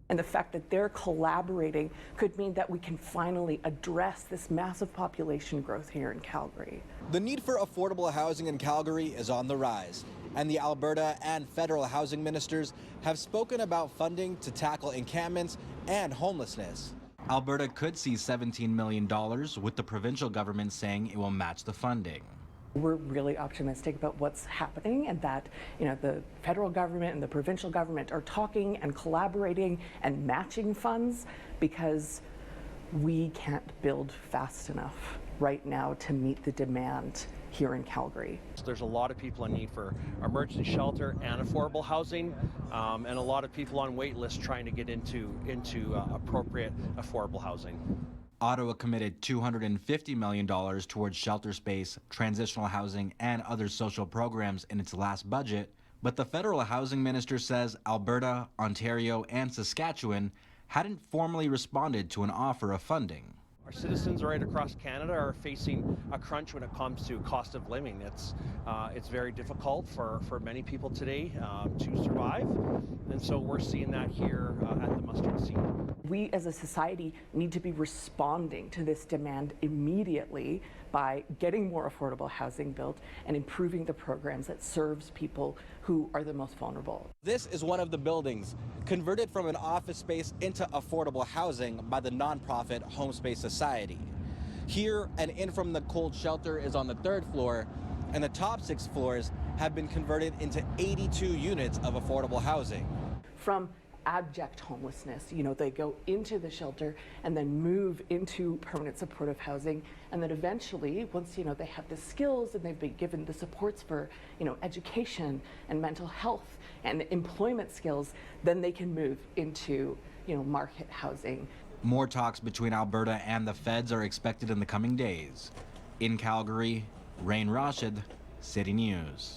And the fact that they're collaborating could mean that we can finally address this massive population growth here in Calgary. The need for affordable housing in Calgary is on the rise, and the Alberta and federal housing ministers have spoken about funding to tackle encampments and homelessness. Alberta could see $17 million, with the provincial government saying it will match the funding. We're really optimistic about what's happening, and that the federal government and the provincial government are talking and collaborating and matching funds, because we can't build fast enough right now to meet the demand here in Calgary. There's a lot of people in need for emergency shelter and affordable housing, and a lot of people on wait lists trying to get into appropriate affordable housing. Ottawa committed $250 million towards shelter space, transitional housing, and other social programs in its last budget, but the federal housing minister says Alberta, Ontario, and Saskatchewan hadn't formally responded to an offer of funding. Our citizens right across Canada are facing a crunch when it comes to cost of living. It's very difficult for many people today to survive, and so we're seeing that here at the mustard seat. We as a society need to be responding to this demand immediately by getting more affordable housing built and improving the programs that serves people who are the most vulnerable. This is one of the buildings converted from an office space into affordable housing by the nonprofit Home Space Society. Here, an in from the cold shelter is on the 3rd floor, and the top 6 floors have been converted into 82 units of affordable housing. From abject homelessness, they go into the shelter and then move into permanent supportive housing, and then eventually, once they have the skills and they've been given the supports for education and mental health and employment skills, then they can move into market housing. More talks between Alberta and the feds are expected in the coming days. In Calgary, Rayn Rashid, City News.